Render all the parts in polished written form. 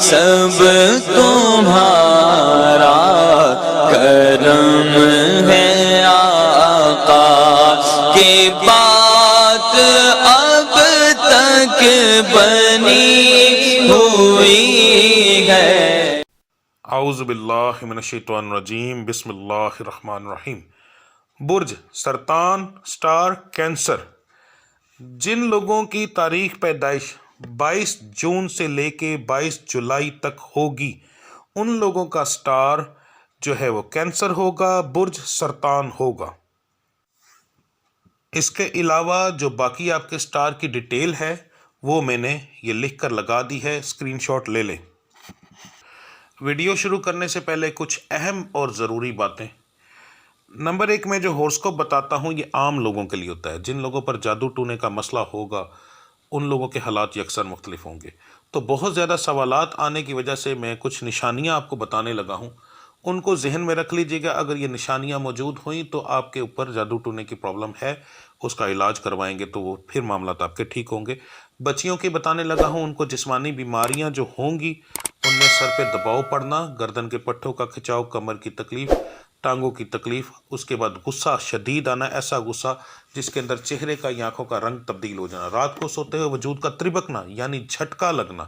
سب تمہارا کرم ہے آقا کی بات اب تک بنی ہوئی ہے۔ اعوذ باللہ من الشیطان الرجیم، بسم اللہ الرحمن الرحیم۔ برج سرطان، سٹار کینسر، جن لوگوں کی تاریخ پیدائش 22 جون سے لے کے 22 جولائی تک ہوگی، ان لوگوں کا سٹار جو ہے وہ کینسر ہوگا، برج سرطان ہوگا۔ اس کے علاوہ جو باقی آپ کے سٹار کی ڈیٹیل ہے وہ میں نے یہ لکھ کر لگا دی ہے، اسکرین شاٹ لے لیں۔ ویڈیو شروع کرنے سے پہلے کچھ اہم اور ضروری باتیں۔ نمبر 1، میں جو ہورسکوپ بتاتا ہوں یہ عام لوگوں کے لیے ہوتا ہے۔ جن لوگوں پر جادو ٹونے کا مسئلہ ہوگا ان لوگوں کے حالات یکسر مختلف ہوں گے، تو بہت زیادہ سوالات آنے کی وجہ سے میں کچھ نشانیاں آپ کو بتانے لگا ہوں، ان کو ذہن میں رکھ لیجئے گا۔ اگر یہ نشانیاں موجود ہوئیں تو آپ کے اوپر جادو ٹونے کی پرابلم ہے، اس کا علاج کروائیں گے تو وہ پھر معاملات آپ کے ٹھیک ہوں گے۔ بچیوں کے بتانے لگا ہوں، ان کو جسمانی بیماریاں جو ہوں گی ان میں سر پہ دباؤ پڑنا، گردن کے پٹھوں کا کھچاؤ، کمر کی تکلیف، ٹانگوں کی تکلیف، اس کے بعد غصہ شدید آنا، ایسا غصہ جس کے اندر چہرے کا یا آنکھوں کا رنگ تبدیل ہو جانا، رات کو سوتے ہوئے وجود کا تربکنا یعنی جھٹکا لگنا،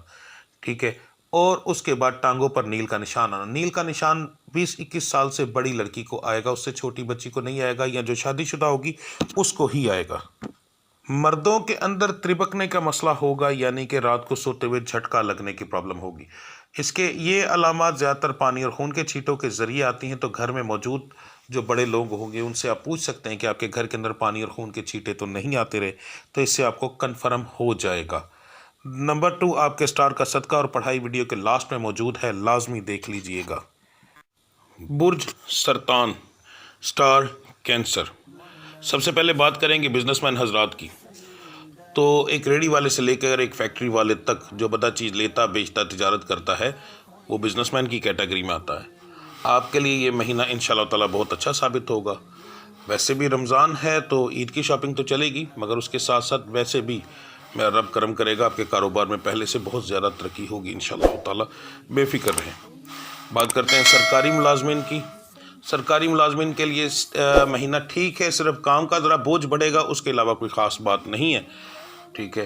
ٹھیک ہے، اور اس کے بعد ٹانگوں پر نیل کا نشان آنا۔ نیل کا نشان 20-21 سال سے بڑی لڑکی کو آئے گا، اس سے چھوٹی بچی کو نہیں آئے گا، یا جو شادی شدہ ہوگی اس کو ہی آئے گا۔ مردوں کے اندر تربکنے کا مسئلہ ہوگا، یعنی کہ رات کو سوتے ہوئے جھٹکا لگنے کی پرابلم ہوگی۔ اس کے یہ علامات زیادہ تر پانی اور خون کے چھینٹوں کے ذریعے آتی ہیں، تو گھر میں موجود جو بڑے لوگ ہوں گے ان سے آپ پوچھ سکتے ہیں کہ آپ کے گھر کے اندر پانی اور خون کے چھینٹے تو نہیں آتے رہے، تو اس سے آپ کو کنفرم ہو جائے گا۔ نمبر 2، آپ کے سٹار کا صدقہ اور پڑھائی ویڈیو کے لاسٹ میں موجود ہے، لازمی دیکھ لیجئے گا۔ برج سرطان، سٹار کینسر، سب سے پہلے بات کریں گے بزنس مین حضرات کی۔ تو ایک ریڑھی والے سے لے کر ایک فیکٹری والے تک جو بدہ چیز لیتا بیچتا تجارت کرتا ہے وہ بزنس مین کی کیٹیگری میں آتا ہے۔ آپ کے لیے یہ مہینہ انشاءاللہ تعالی بہت اچھا ثابت ہوگا۔ ویسے بھی رمضان ہے تو عید کی شاپنگ تو چلے گی، مگر اس کے ساتھ ساتھ ویسے بھی میرا رب کرم کرے گا، آپ کے کاروبار میں پہلے سے بہت زیادہ ترقی ہوگی انشاءاللہ تعالی، بے فکر رہیں۔ بات کرتے ہیں سرکاری ملازمین کی۔ سرکاری ملازمین کے لیے مہینہ ٹھیک ہے، صرف کام کا ذرا بوجھ بڑھے گا، اس کے علاوہ کوئی خاص بات نہیں ہے، ٹھیک ہے۔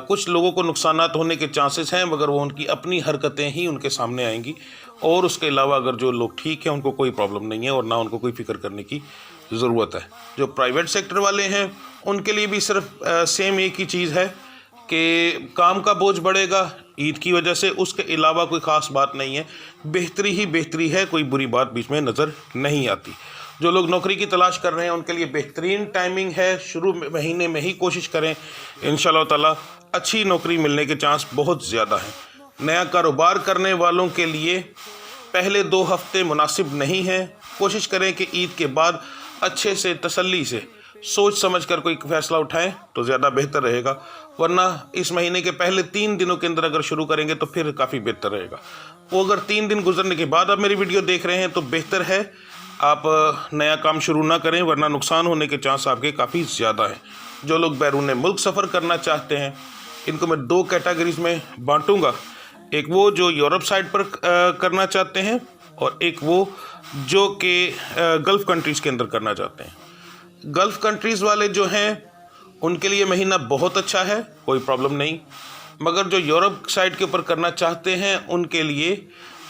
کچھ لوگوں کو نقصانات ہونے کے چانسز ہیں، مگر وہ ان کی اپنی حرکتیں ہی ان کے سامنے آئیں گی، اور اس کے علاوہ اگر جو لوگ ٹھیک ہیں ان کو کوئی پرابلم نہیں ہے اور نہ ان کو کوئی فکر کرنے کی ضرورت ہے۔ جو پرائیویٹ سیکٹر والے ہیں ان کے لیے بھی صرف سیم ایک ہی چیز ہے کہ کام کا بوجھ بڑھے گا عید کی وجہ سے، اس کے علاوہ کوئی خاص بات نہیں ہے، بہتری ہی بہتری ہے، کوئی بری بات بیچ میں نظر نہیں آتی۔ جو لوگ نوکری کی تلاش کر رہے ہیں ان کے لیے بہترین ٹائمنگ ہے، شروع مہینے میں ہی کوشش کریں، انشاءاللہ تعالی اچھی نوکری ملنے کے چانس بہت زیادہ ہیں۔ نیا کاروبار کرنے والوں کے لیے پہلے 2 ہفتے مناسب نہیں ہیں، کوشش کریں کہ عید کے بعد اچھے سے تسلی سے سوچ سمجھ کر کوئی فیصلہ اٹھائیں تو زیادہ بہتر رہے گا، ورنہ اس مہینے کے پہلے 3 دنوں کے اندر اگر شروع کریں گے تو پھر کافی بہتر رہے گا۔ وہ اگر 3 دن گزرنے کے بعد آپ میری ویڈیو دیکھ رہے ہیں تو بہتر ہے آپ نیا کام شروع نہ کریں، ورنہ نقصان ہونے کے چانس آپ کے کافی زیادہ ہیں۔ جو لوگ بیرون ملک سفر کرنا چاہتے ہیں ان کو میں 2 کیٹیگریز میں بانٹوں گا، ایک وہ جو یورپ سائڈ پر کرنا چاہتے ہیں اور ایک وہ جو کہ گلف کنٹریز کے اندر کرنا چاہتے ہیں۔ گلف کنٹریز والے جو ہیں ان کے لیے مہینہ بہت اچھا ہے، کوئی پرابلم نہیں، مگر جو یورپ سائڈ کے اوپر کرنا چاہتے ہیں ان کے لیے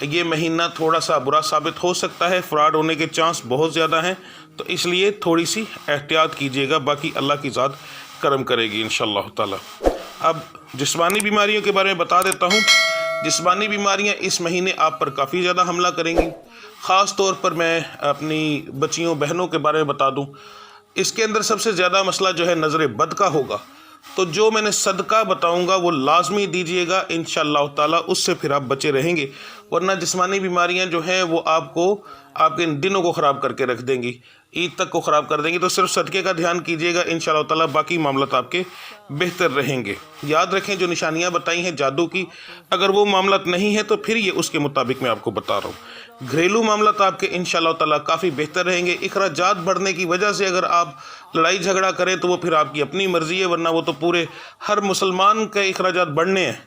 یہ مہینہ تھوڑا سا برا ثابت ہو سکتا ہے، فراڈ ہونے کے چانس بہت زیادہ ہیں، تو اس لیے تھوڑی سی احتیاط کیجیے گا، باقی اللہ کی ذات کرم کرے گی انشاءاللہ تعالی۔ اب جسمانی بیماریوں کے بارے میں بتا دیتا ہوں۔ جسمانی بیماریاں اس مہینے آپ پر کافی زیادہ حملہ کریں گی، خاص طور پر میں اپنی بچیوں بہنوں کے بارے میں بتا دوں، اس کے اندر سب سے زیادہ مسئلہ جو ہے نظر بد کا ہوگا، تو جو میں نے صدقہ بتاؤں گا وہ لازمی دیجیے گا انشاءاللہ تعالی، اس سے پھر آپ بچے رہیں گے، ورنہ جسمانی بیماریاں جو ہیں وہ آپ کے ان دنوں کو خراب کر کے رکھ دیں گی، عید تک کو خراب کر دیں گی، تو صرف صدقے کا دھیان کیجیے گا انشاءاللہ تعالی، باقی معاملات آپ کے بہتر رہیں گے۔ یاد رکھیں جو نشانیاں بتائی ہیں جادو کی، اگر وہ معاملات نہیں ہیں تو پھر یہ اس کے مطابق میں آپ کو بتا رہا ہوں۔ گھریلو معاملات آپ کے انشاءاللہ تعالی کافی بہتر رہیں گے، اخراجات بڑھنے کی وجہ سے اگر آپ لڑائی جھگڑا کریں تو وہ پھر آپ کی اپنی مرضی ہے، ورنہ وہ تو پورے ہر مسلمان کے اخراجات بڑھنے ہیں،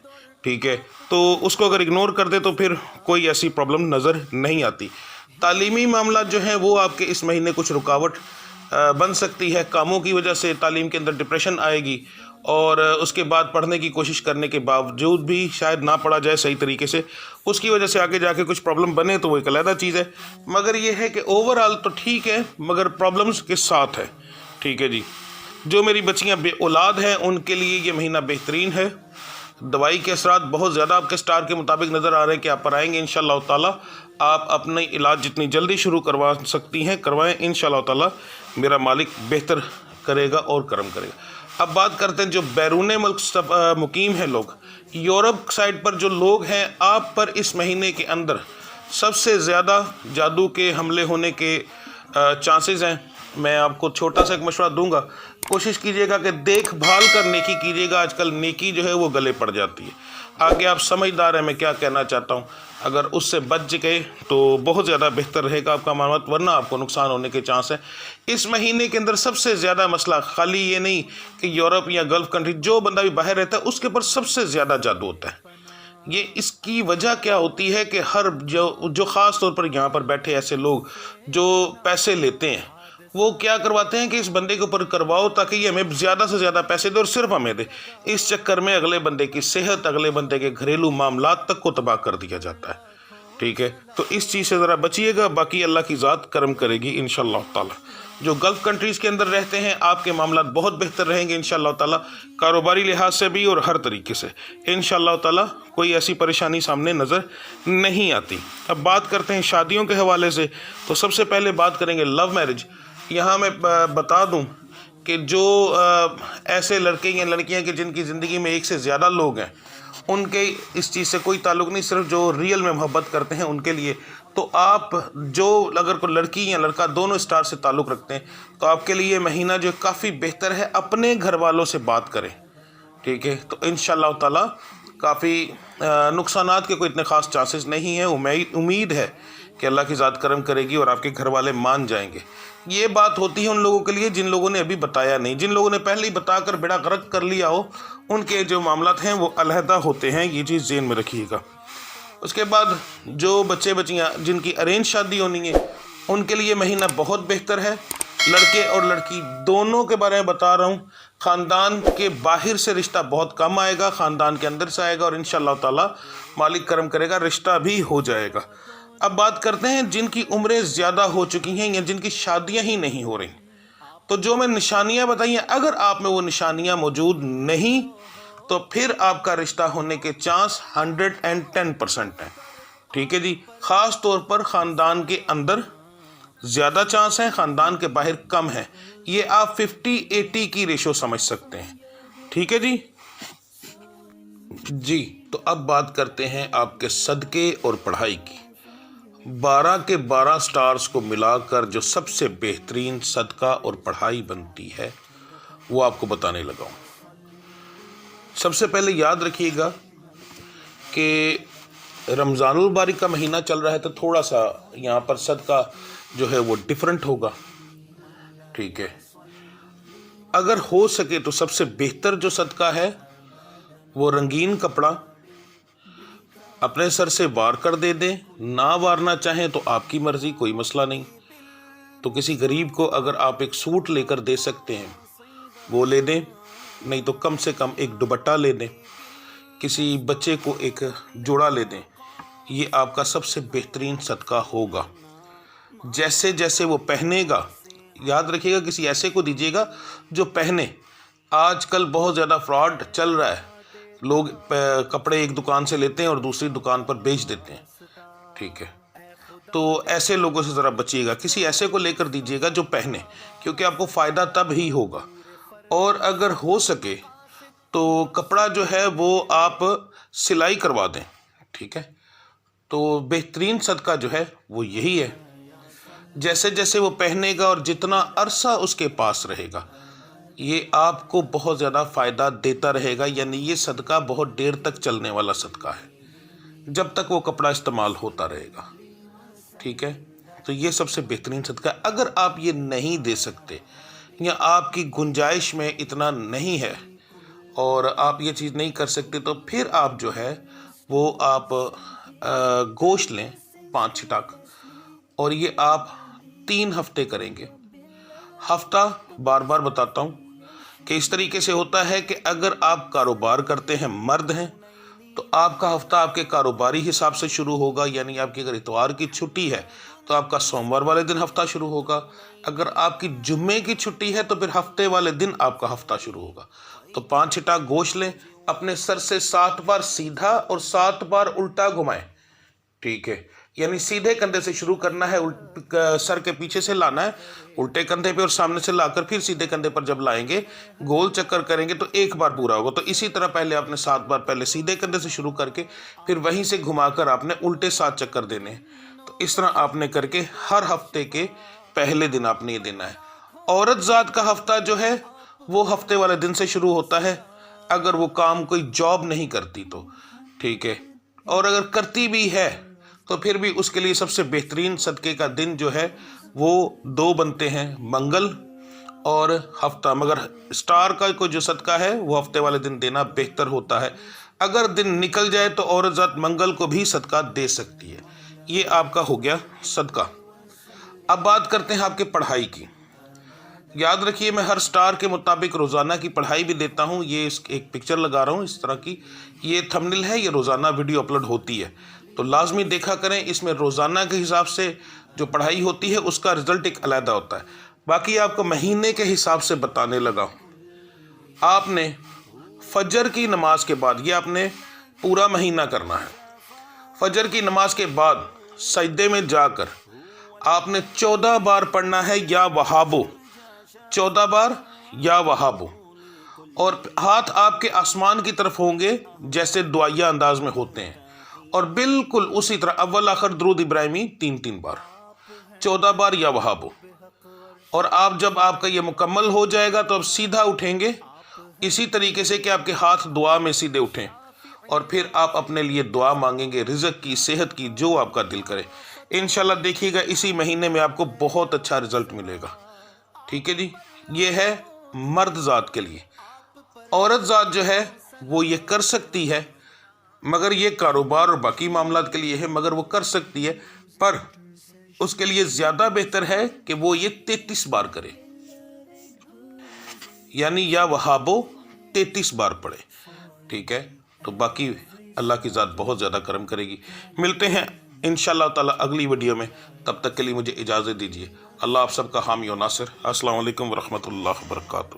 ٹھیک ہے، تو اس کو اگر اگنور کر دے تو پھر کوئی ایسی پرابلم نظر نہیں آتی۔ تعلیمی معاملات جو ہیں وہ آپ کے اس مہینے کچھ رکاوٹ بن سکتی ہے، کاموں کی وجہ سے تعلیم کے اندر ڈپریشن آئے گی، اور اس کے بعد پڑھنے کی کوشش کرنے کے باوجود بھی شاید نہ پڑھا جائے صحیح طریقے سے، اس کی وجہ سے آگے جا کے کچھ پرابلم بنے تو وہ ایک علیحدہ چیز ہے، مگر یہ ہے کہ اوورآل تو ٹھیک ہے، مگر پرابلمز کے ساتھ ہے۔ ٹھیک ہے جی، جو میری بچیاں بے اولاد ہیں ان کے لیے یہ مہینہ بہترین ہے۔ دوائی کے اثرات بہت زیادہ آپ کے سٹار کے مطابق نظر آ رہے ہیں کہ آپ پر آئیں گے انشاءاللہ تعالی۔ آپ اپنے علاج جتنی جلدی شروع کروا سکتی ہیں کروائیں، انشاءاللہ تعالی میرا مالک بہتر کرے گا اور کرم کرے گا۔ اب بات کرتے ہیں جو بیرون ملک مقیم ہیں لوگ، یورپ سائڈ پر جو لوگ ہیں، آپ پر اس مہینے کے اندر سب سے زیادہ جادو کے حملے ہونے کے چانسز ہیں۔ میں آپ کو چھوٹا سا ایک مشورہ دوں گا، کوشش کیجئے گا کہ دیکھ بھال کر نیکی کیجئے گا، آج کل نیکی جو ہے وہ گلے پڑ جاتی ہے۔ آگے آپ سمجھدار ہیں میں کیا کہنا چاہتا ہوں، اگر اس سے بچ گئے تو بہت زیادہ بہتر رہے گا آپ کا معاملات، ورنہ آپ کو نقصان ہونے کے چانس ہیں۔ اس مہینے کے اندر سب سے زیادہ مسئلہ خالی یہ نہیں کہ یورپ یا گلف کنٹری، جو بندہ بھی باہر رہتا ہے اس کے اوپر سب سے زیادہ جادو ہوتا ہے۔ یہ اس کی وجہ کیا ہوتی ہے کہ ہر جو خاص طور پر یہاں پر بیٹھے ایسے لوگ جو پیسے لیتے ہیں، وہ کیا کرواتے ہیں کہ اس بندے کے اوپر کرواؤ تاکہ یہ ہمیں زیادہ سے زیادہ پیسے دے اور صرف ہمیں دے۔ اس چکر میں اگلے بندے کی صحت، اگلے بندے کے گھریلو معاملات تک کو تباہ کر دیا جاتا ہے۔ ٹھیک ہے، تو اس چیز سے ذرا بچیے گا، باقی اللہ کی ذات کرم کرے گی انشاءاللہ تعالی۔ جو گلف کنٹریز کے اندر رہتے ہیں آپ کے معاملات بہت بہتر رہیں گے انشاءاللہ تعالی، کاروباری لحاظ سے بھی اور ہر طریقے سے انشاءاللہ تعالی کوئی ایسی پریشانی سامنے نظر نہیں آتی۔ اب بات کرتے ہیں شادیوں کے حوالے سے، تو سب سے پہلے بات کریں گے لو میرج۔ یہاں میں بتا دوں کہ جو ایسے لڑکے یا لڑکیاں کہ جن کی زندگی میں ایک سے زیادہ لوگ ہیں، ان کے اس چیز سے کوئی تعلق نہیں، صرف جو ریئل میں محبت کرتے ہیں ان کے لیے، تو آپ جو اگر کوئی لڑکی یا لڑکا دونوں سٹار سے تعلق رکھتے ہیں تو آپ کے لیے یہ مہینہ جو کافی بہتر ہے، اپنے گھر والوں سے بات کریں۔ ٹھیک ہے، تو انشاءاللہ تعالی کافی نقصانات کے کوئی اتنے خاص چانسز نہیں ہیں۔ امید ہے کہ اللہ کی ذات کرم کرے گی اور آپ کے گھر والے مان جائیں گے۔ یہ بات ہوتی ہے ان لوگوں کے لیے جن لوگوں نے ابھی بتایا نہیں، جن لوگوں نے پہلے ہی بتا کر بیڑا غرق کر لیا ہو، ان کے جو معاملات ہیں وہ علیحدہ ہوتے ہیں، یہ چیز ذہن میں رکھیے گا۔ اس کے بعد جو بچے بچیاں جن کی ارینج شادی ہونی ہے ان کے لیے مہینہ بہت بہتر ہے۔ لڑکے اور لڑکی دونوں کے بارے میں بتا رہا ہوں، خاندان کے باہر سے رشتہ بہت کم آئے گا، خاندان کے اندر سے آئے گا، اور انشاءاللہ تعالی مالک کرم کرے گا، رشتہ بھی ہو جائے گا۔ اب بات کرتے ہیں جن کی عمریں زیادہ ہو چکی ہیں یا جن کی شادیاں ہی نہیں ہو رہی، تو جو میں نشانیاں بتائی ہیں، اگر آپ میں وہ نشانیاں موجود نہیں تو پھر آپ کا رشتہ ہونے کے چانس 110% ہیں۔ ٹھیک ہے جی، خاص طور پر خاندان کے اندر زیادہ چانس ہیں، خاندان کے باہر کم ہیں، یہ آپ 50-80 کی ریشو سمجھ سکتے ہیں۔ ٹھیک ہے جی، تو اب بات کرتے ہیں آپ کے صدقے اور پڑھائی کی۔ 12 کے 12 سٹارز کو ملا کر جو سب سے بہترین صدقہ اور پڑھائی بنتی ہے وہ آپ کو بتانے لگا ہوں۔ سب سے پہلے یاد رکھیے گا کہ رمضان المبارک کا مہینہ چل رہا ہے تو تھوڑا سا یہاں پر صدقہ جو ہے وہ ڈیفرنٹ ہوگا۔ ٹھیک ہے، اگر ہو سکے تو سب سے بہتر جو صدقہ ہے وہ رنگین کپڑا اپنے سر سے وار کر دے دیں، نہ وارنا چاہیں تو آپ کی مرضی، کوئی مسئلہ نہیں۔ تو کسی غریب کو اگر آپ ایک سوٹ لے کر دے سکتے ہیں وہ لے دیں، نہیں تو کم سے کم ایک دوپٹہ لے دیں، کسی بچے کو ایک جوڑا لے دیں، یہ آپ کا سب سے بہترین صدقہ ہوگا۔ جیسے جیسے وہ پہنے گا، یاد رکھیے گا کسی ایسے کو دیجیے گا جو پہنے۔ آج کل بہت زیادہ فراڈ چل رہا ہے، لوگ کپڑے ایک دکان سے لیتے ہیں اور دوسری دکان پر بیچ دیتے ہیں۔ ٹھیک ہے، تو ایسے لوگوں سے ذرا بچیے گا، کسی ایسے کو لے کر دیجیے گا جو پہنے، کیونکہ آپ کو فائدہ تب ہی ہوگا۔ اور اگر ہو سکے تو کپڑا جو ہے وہ آپ سلائی کروا دیں۔ ٹھیک ہے، تو بہترین صدقہ جو ہے وہ یہی ہے۔ جیسے جیسے وہ پہنے گا اور جتنا عرصہ اس کے پاس رہے گا، یہ آپ کو بہت زیادہ فائدہ دیتا رہے گا، یعنی یہ صدقہ بہت دیر تک چلنے والا صدقہ ہے، جب تک وہ کپڑا استعمال ہوتا رہے گا۔ ٹھیک ہے، تو یہ سب سے بہترین صدقہ ہے۔ اگر آپ یہ نہیں دے سکتے یا آپ کی گنجائش میں اتنا نہیں ہے اور آپ یہ چیز نہیں کر سکتے تو پھر آپ جو ہے وہ آپ گوشت لیں 5 چھٹاک، اور یہ آپ 3 ہفتے کریں گے۔ ہفتہ بار بار بتاتا ہوں کہ اس طریقے سے ہوتا ہے کہ اگر آپ کاروبار کرتے ہیں، مرد ہیں، تو آپ کا ہفتہ آپ کے کاروباری حساب سے شروع ہوگا، یعنی آپ کی اگر اتوار کی چھٹی ہے تو آپ کا سوموار والے دن ہفتہ شروع ہوگا، اگر آپ کی جمعے کی چھٹی ہے تو پھر ہفتے والے دن آپ کا ہفتہ شروع ہوگا۔ تو 5 چھٹاک گوشت لیں، اپنے سر سے 7 بار سیدھا اور 7 بار الٹا گھمائیں، ٹھیک ہے؟ یعنی سیدھے کندھے سے شروع کرنا ہے، سر کے پیچھے سے لانا ہے، الٹے کندھے پہ اور سامنے سے لا کر پھر سیدھے کندھے پر جب لائیں گے، گول چکر کریں گے تو 1 بار پورا ہوگا۔ تو اسی طرح پہلے آپ نے 7 بار پہلے سیدھے کندھے سے شروع کر کے پھر وہیں سے گھما کر آپ نے الٹے 7 چکر دینے ہیں۔ تو اس طرح آپ نے کر کے ہر ہفتے کے پہلے دن آپ نے یہ دینا ہے۔ عورت ذات کا ہفتہ جو ہے وہ ہفتے والے دن سے شروع ہوتا ہے، اگر وہ کام کوئی جاب نہیں کرتی تو، ٹھیک ہے؟ اور اگر کرتی بھی ہے تو پھر بھی اس کے لیے سب سے بہترین صدقے کا دن جو ہے وہ 2 بنتے ہیں، منگل اور ہفتہ، مگر سٹار کا کوئی جو صدقہ ہے وہ ہفتے والے دن دینا بہتر ہوتا ہے۔ اگر دن نکل جائے تو عورت ذات منگل کو بھی صدقہ دے سکتی ہے۔ یہ آپ کا ہو گیا صدقہ۔ اب بات کرتے ہیں آپ کے پڑھائی کی۔ یاد رکھیے میں ہر سٹار کے مطابق روزانہ کی پڑھائی بھی دیتا ہوں۔ یہ ایک پکچر لگا رہا ہوں اس طرح کی، یہ تھمبنیل ہے، یہ روزانہ ویڈیو اپلوڈ ہوتی ہے، تو لازمی دیکھا کریں۔ اس میں روزانہ کے حساب سے جو پڑھائی ہوتی ہے اس کا رزلٹ ایک علیحدہ ہوتا ہے۔ باقی آپ کو مہینے کے حساب سے بتانے لگا ہوں۔ آپ نے فجر کی نماز کے بعد، یہ آپ نے پورا مہینہ کرنا ہے، فجر کی نماز کے بعد سجدے میں جا کر آپ نے 14 بار پڑھنا ہے یا وہابو، 14 بار یا وہابو، اور ہاتھ آپ کے آسمان کی طرف ہوں گے جیسے دعائیہ انداز میں ہوتے ہیں، اور بالکل اسی طرح اول آخر درود ابراہیمی 3 بار، 14 بار یا وہابو۔ اور آپ جب آپ کا یہ مکمل ہو جائے گا تو آپ سیدھا اٹھیں گے اسی طریقے سے کہ آپ کے ہاتھ دعا میں سیدھے اٹھیں، اور پھر آپ اپنے لیے دعا مانگیں گے، رزق کی، صحت کی، جو آپ کا دل کرے۔ انشاءاللہ دیکھیے گا اسی مہینے میں آپ کو بہت اچھا رزلٹ ملے گا، ٹھیک ہے جی؟ یہ ہے مرد ذات کے لیے۔ عورت ذات جو ہے وہ یہ کر سکتی ہے، مگر یہ کاروبار اور باقی معاملات کے لیے ہے، مگر وہ کر سکتی ہے، پر اس کے لیے زیادہ بہتر ہے کہ وہ یہ 33 بار کرے، یعنی یا وہابو 33 بار پڑھے، ٹھیک ہے؟ تو باقی اللہ کی ذات بہت زیادہ کرم کرے گی۔ ملتے ہیں انشاءاللہ تعالی اگلی ویڈیو میں، تب تک کے لیے مجھے اجازت دیجیے۔ اللہ آپ سب کا حامی و ناصر۔ السلام علیکم ورحمۃ اللہ وبرکاتہ۔